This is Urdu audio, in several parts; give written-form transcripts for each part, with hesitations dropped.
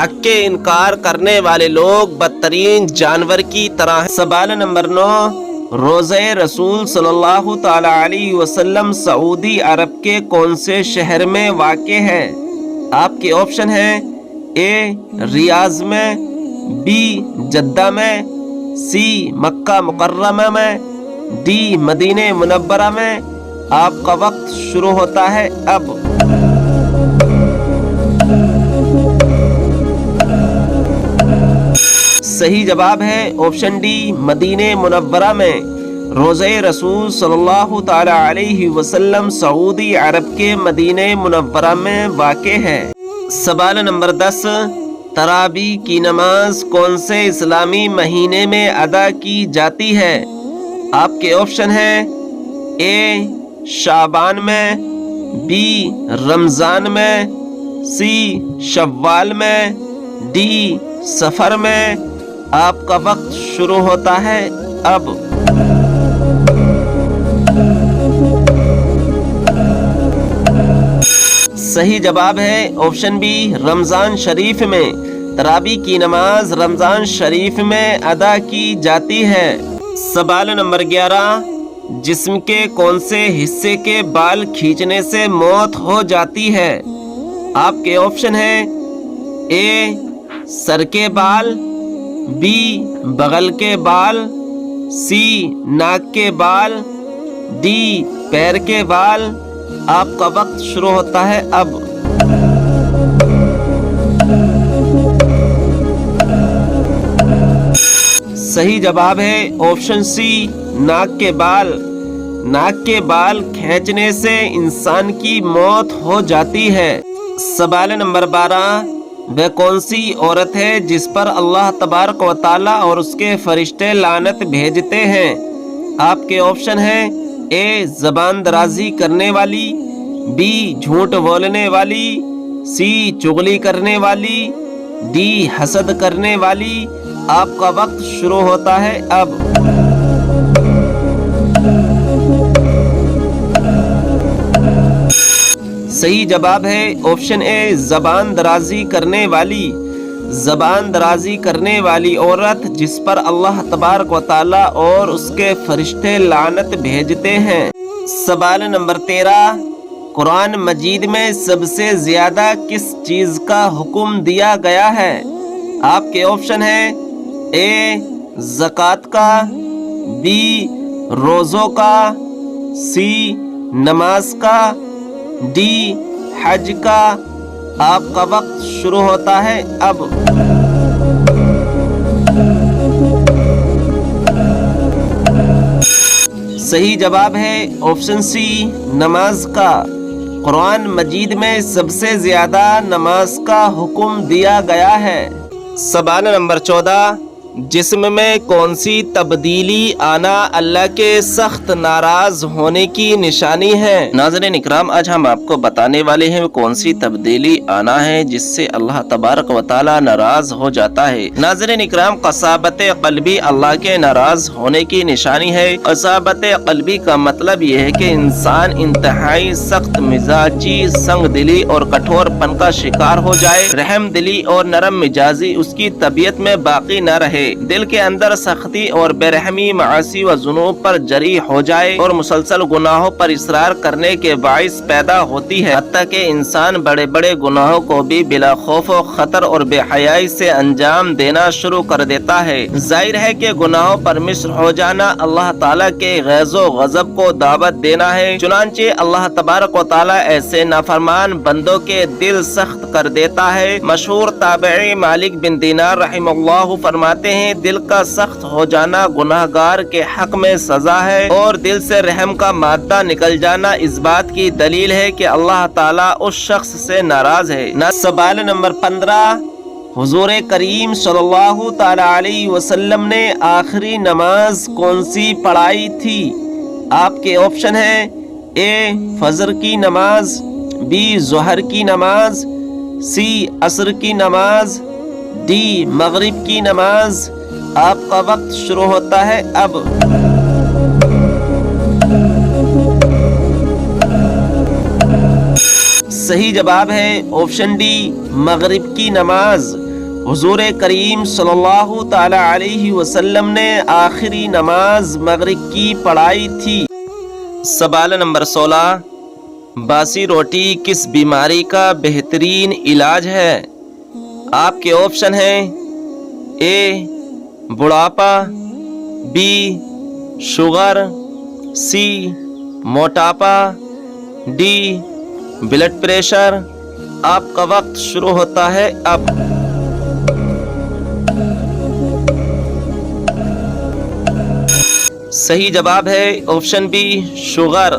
حق کے انکار کرنے والے لوگ بدترین جانور کی طرح ہیں۔ سوال نمبر 9، روضہ رسول صلی اللہ تعالی علیہ وسلم سعودی عرب کے کون سے شہر میں واقع ہے؟ آپ کے آپشن ہیں اے ریاض میں، بی جدہ میں، سی مکہ مکرمہ میں، ڈی مدینہ منورہ میں۔ آپ کا وقت شروع ہوتا ہے اب۔ صحیح جواب ہے آپشن ڈی مدینہ منورہ میں۔ روضہ رسول صلی اللہ تعالی علیہ وسلم سعودی عرب کے مدینہ منورہ میں واقع ہے۔ سوال نمبر 10، تراویح کی نماز کون سے اسلامی مہینے میں ادا کی جاتی ہے؟ آپ کے آپشن ہیں اے شعبان میں، بی رمضان میں، سی شوال میں، ڈی سفر میں۔ آپ کا وقت شروع ہوتا ہے اب۔ صحیح جواب ہے آپشن بی رمضان شریف میں۔ تراویح کی نماز رمضان شریف میں ادا کی جاتی ہے۔ سوال نمبر 11، جسم کے کون سے حصے کے بال کھینچنے سے موت ہو جاتی ہے؟ آپ کے آپشن ہیں اے سر کے بال، بی بغل کے بال، سی ناک کے بال، ڈی پیر کے بال۔ آپ کا وقت شروع ہوتا ہے اب۔ صحیح جواب ہے آپشن سی ناک کے بال۔ ناک کے بال کھینچنے سے انسان کی موت ہو جاتی ہے۔ سوال نمبر 12، وہ کون سی عورت ہے جس پر اللہ تبارک و تعالیٰ اور اس کے فرشتے لعنت بھیجتے ہیں؟ آپ کے آپشن ہیں اے زبان درازی کرنے والی، بی جھوٹ بولنے والی، سی چغلی کرنے والی، ڈی حسد کرنے والی۔ آپ کا وقت شروع ہوتا ہے اب۔ صحیح جواب ہے آپشن اے زبان درازی کرنے والی۔ زبان درازی کرنے والی عورت جس پر اللہ تبارک و تعالیٰ اور اس کے فرشتے لعنت بھیجتے ہیں۔ سوال نمبر 13، قرآن مجید میں سب سے زیادہ کس چیز کا حکم دیا گیا ہے؟ آپ کے آپشن ہیں اے زکوٰۃ کا، بی روزوں کا، سی نماز کا، ڈی حج کا۔ آپ کا وقت شروع ہوتا ہے اب۔ صحیح جواب ہے آپشن سی نماز کا۔ قرآن مجید میں سب سے زیادہ نماز کا حکم دیا گیا ہے۔ سوال نمبر 14، جسم میں کون سی تبدیلی آنا اللہ کے سخت ناراض ہونے کی نشانی ہے؟ ناظرین اکرام، آج ہم آپ کو بتانے والے ہیں کون سی تبدیلی آنا ہے جس سے اللہ تبارک و تعالی ناراض ہو جاتا ہے۔ ناظرین اکرام، قساوت قلبی اللہ کے ناراض ہونے کی نشانی ہے۔ قساوت قلبی کا مطلب یہ ہے کہ انسان انتہائی سخت مزاجی، سنگ دلی اور کٹھور پن کا شکار ہو جائے۔ رحم دلی اور نرم مزاجی اس کی طبیعت میں باقی نہ رہے، دل کے اندر سختی اور بے رحمی معاصی و ذنوب پر جری ہو جائے اور مسلسل گناہوں پر اصرار کرنے کے باعث پیدا ہوتی ہے، حتیٰ کہ انسان بڑے بڑے گناہوں کو بھی بلا خوف و خطر اور بے حیائی سے انجام دینا شروع کر دیتا ہے۔ ظاہر ہے کہ گناہوں پر مصر ہو جانا اللہ تعالیٰ کے غیظ و غضب کو دعوت دینا ہے، چنانچہ اللہ تبارک و تعالیٰ ایسے نافرمان بندوں کے دل سخت کر دیتا ہے۔ مشہور تابعی مالک بن دینار رحمہ اللہ فرماتے ہیں، دل کا سخت ہو جانا گناہگار کے حق میں سزا ہے، اور دل سے رحم کا مادہ نکل جانا اس بات کی دلیل ہے کہ اللہ تعالیٰ اس شخص سے ناراض ہے۔ سوال نمبر 15، حضور کریم صلی اللہ تعالی علیہ وسلم نے آخری نماز کون سی پڑھائی تھی؟ آپ کے آپشن ہیں اے فجر کی نماز، بی ظہر کی نماز، سی عصر کی نماز، ڈی مغرب کی نماز۔ آپ کا وقت شروع ہوتا ہے اب۔ صحیح جواب ہے آپشن ڈی مغرب کی نماز۔ حضور کریم صلی اللہ تعالی علیہ وسلم نے آخری نماز مغرب کی پڑھائی تھی؟ سوال نمبر 16، باسی روٹی کس بیماری کا بہترین علاج ہے؟ آپ کے آپشن ہیں اے بڑھاپا، بی شوگر، سی موٹاپا، ڈی بلڈ پریشر۔ آپ کا وقت شروع ہوتا ہے اب۔ صحیح جواب ہے آپشن بی شوگر۔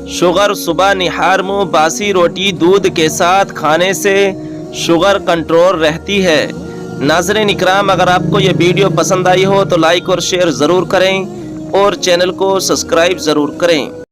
شوگر صبح نہار منہ باسی روٹی دودھ کے ساتھ کھانے سے شوگر کنٹرول رہتی ہے۔ ناظرین اکرام، اگر آپ کو یہ ویڈیو پسند آئی ہو تو لائک اور شیئر ضرور کریں اور چینل کو سبسکرائب ضرور کریں۔